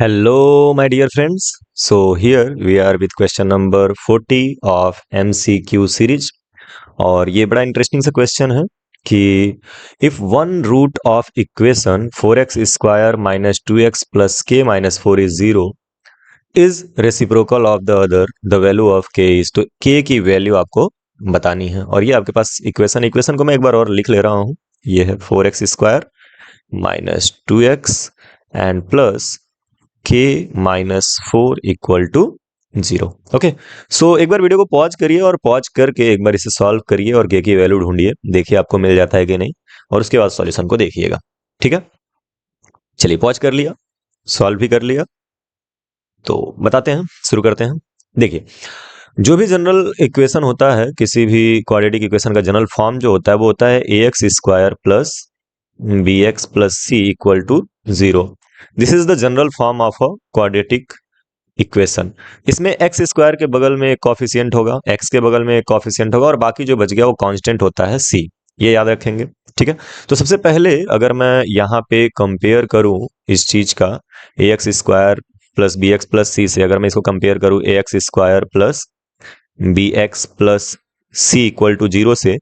Hello, my dear friends. So here we are with question number 40 of MCQ series. और ये बड़ा interesting सा question है कि if one root of equation 4x square minus 2x plus k minus 4 is zero is reciprocal of the other the value of k is, तो k की वैल्यू आपको बतानी है। और ये आपके पास इक्वेशन को मैं एक बार और लिख ले रहा हूँ। ये है 4x square minus 2x and plus k minus 4 equal to 0। Okay, so एक बार वीडियो को पॉज करिए और पॉज करके एक बार इसे सॉल्व करिए और k की वैल्यू ढूंढिए, देखिए आपको मिल जाता है कि नहीं, और उसके बाद सॉल्यूशन को देखिएगा। ठीक है, चलिए पॉज कर लिया, सॉल्व भी कर लिया, तो बताते हैं, शुरू करते हैं। देखिए, जो भी जनरल इक्वेशन होता है, किसी भी क्वाड्रेटिक इक्वेशन का जनरल फॉर्म जो होता है वो होता है ax square plus bx plus c equal to 0। This is the general form of a quadratic equation. इसमें एक्स स्क्वायर के बगल में एक कॉफिशिएंट होगा, एक्स के बगल में एक कॉफिशिएंट होगा, और बाकी जो बच गया वो कांस्टेंट होता है सी। ये याद रखेंगे। ठीक है, तो सबसे पहले अगर मैं यहाँ पे कंपेयर करूँ इस चीज का a x square plus b x plus c से, अगर मैं इसको कंपेयर करूँ a x square plus b x plus c equal to 0 से,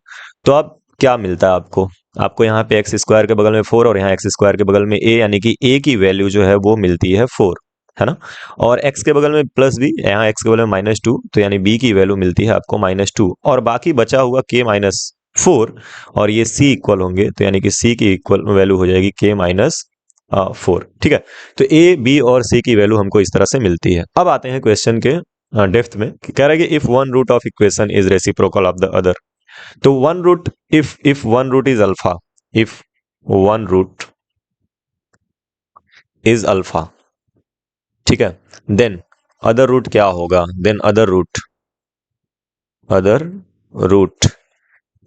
तो अब क्या मिलता है आपको यहाँ पे एक्स स्क्वायर के बगल में 4 और यहाँ एक्स स्क्वायर के बगल में ए, यानी कि ए की वैल्यू जो है वो मिलती है 4, है ना। और x के बगल में प्लस बी, यहाँ x के बगल में -2, तो यानी b की वैल्यू मिलती है आपको -2, और बाकी बचा हुआ k माइनस 4 और ये c इक्वल होंगे, तो यानी कि c की इक्वल वैल्यू हो जाएगी k माइनस 4। ठीक है, तो a b और c की वैल्यू हमको इस तरह से मिलती है। अब आते हैं क्वेश्चन के डेप्थ में, कह रहा है कि if one root of equation is reciprocal of the other, तो one root if one root is alpha, if one root is alpha, ठीक है, देन अदर रूट क्या होगा, then other root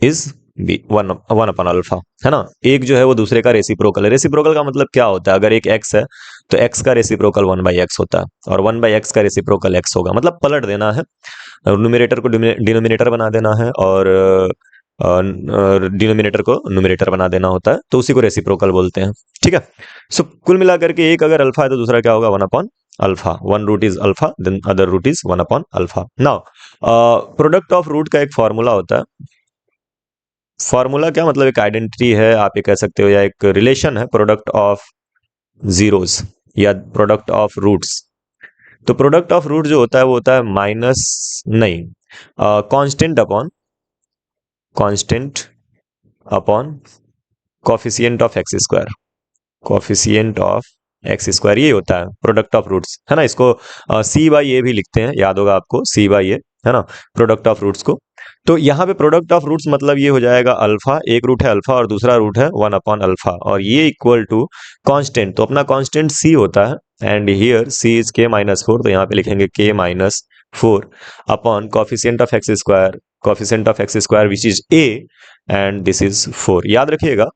is be one one upon alpha, है ना। एक जो है वो दूसरे का रेसिप्रोकल है। रेसिप्रोकल का मतलब क्या होता है, अगर एक x है तो x का रेसिप्रोकल 1/x होता है, और 1/x का रेसिप्रोकल x होगा, मतलब पलट देना है, न्यूमरेटर को डिनोमिनेटर बना देना है, और डिनोमिनेटर को न्यूमरेटर बना देना होता है, तो उसी को रेसिप्रोकल बोलते हैं। ठीक है, सो कुल मिलाकर के एक अगर अल्फा है तो दूसरा क्या होगा, 1 upon alpha. One root is alpha, then other root is 1 upon alpha. Now product of root का एक फॉर्मूला होता है। फॉर्मूला क्या मतलब, एक आइडेंटिटी है आप ये कह सकते हो, या एक रिलेशन है, प्रोडक्ट ऑफ जीरोस या प्रोडक्ट ऑफ रूट्स। तो प्रोडक्ट ऑफ रूट जो होता है वो होता है माइनस, नहीं, constant upon coefficient of x square, coefficient of x square, ये होता है प्रोडक्ट ऑफ रूट्स, है ना। इसको सी बाई ए भी लिखते हैं, याद होगा आपको, सी बाई ए, है ना, प्रोडक्ट ऑफ रूट्स को। तो यहाँ पे प्रोडक्ट ऑफ रूट्स मतलब ये हो जाएगा अल्फा, एक रूट है अल्फा और दूसरा रूट है 1 अपॉन अल्फा, और ये इक्वल टू कांस्टेंट, तो अपना कांस्टेंट सी होता है, एंड हियर सी इज के माइनस 4, तो यहाँ पे लिखेंगे के minus 4 upon coefficient of x square which is a, and this is 4। याद रखिएगा,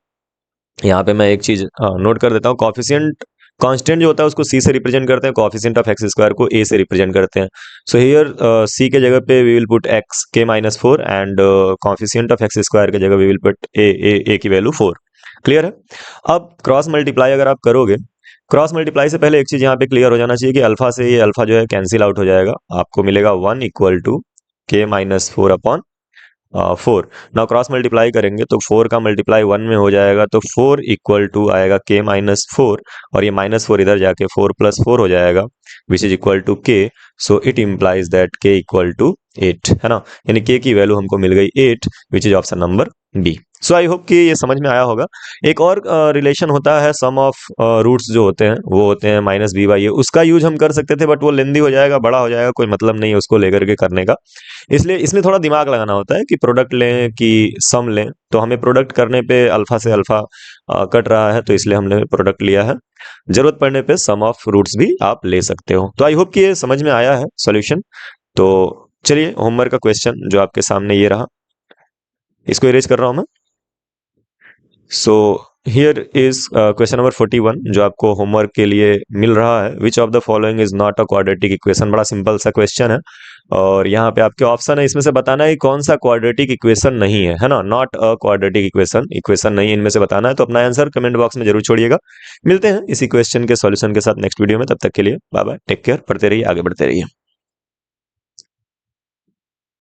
यहाँ पे मैं एक चीज नोट कर देता हूँ, कॉफिशिएंट कांस्टेंट जो होता है उसको सी से रिप्रेजेंट करते हैं, कॉफिशिएंट ऑफ एक्स स्क्वायर को ए से रिप्रेजेंट करते हैं। सो हियर सी के जगह पे वी विल पुट एक्स के minus 4, and coefficient of x square के जगह वी विल पुट ए की वैल्यू 4। क्लियर है। अब क्रॉस मल्टीप्लाई अगर आप करोगे, क्रॉस मल्टीप्लाई से पहले एक चीज यहाँ पे क्लियर हो जाना चाहिए कि अल्फा से ये अल्फा जो है कैंसिल आउट हो जाएगा, आपको मिलेगा 1 इक्वल टू के minus 4 upon 4। Now cross multiply करेंगे तो 4 का मल्टीप्लाई 1 में हो जाएगा, तो 4 इक्वल टू आएगा के माइनस 4, और ये -4 इधर जाके 4 + 4 हो जाएगा, विच इज इक्वल टू के। सो इट इम्प्लाइज दैट के इक्वल टू 8, है ना, यानी के की वैल्यू हमको मिल गई 8, which is option number B. So I hope कि ये समझ में आया होगा। एक और रिलेशन होता है सम ऑफ रूट्स जो होते हैं वो होते हैं -b/a, उसका यूज हम कर सकते थे, बट वो लेंदी हो जाएगा, बड़ा हो जाएगा, कोई मतलब नहीं है उसको लेकर के करने का। इसलिए इसमें थोड़ा दिमाग लगाना होता है कि प्रोडक्ट लें कि सम लें, तो हमें प्रोडक्ट करने पे अल्फा से अल्फा कट रहा है, तो इसलिए हमने प्रोडक्ट लिया है। जरूरत पड़ने पे सम ऑफ रूट्स भी आप ले सकते हो। तो आई होप कि ये समझ में आया है सॉल्यूशन। तो चलिए, होमवर्क का क्वेश्चन जो आपके सामने ये रहा, इसको इरेज कर रहा हूं मैं। So here is question number 41 जो आपको होमवर्क के लिए मिल रहा है। Which of the following is not a quadratic equation. बड़ा सिंपल सा क्वेश्चन है और यहाँ पे आपके ऑप्शन है, इसमें से बताना है कि कौन सा क्वाड्रेटिक इक्वेशन नहीं है ना। Not a quadratic equation, equation नहीं इनमें से बताना है। तो अपना आंसर कमेंट बॉक्स में जरूर छोड़िएगा। मिलते हैं इसी क्वेश्चन के सॉल्यूशन के साथ नेक्स्ट वीडियो में। तब तक के लिए बाय बाय, टेक केयर, पढ़ते रहिए, आगे बढ़ते रहिए।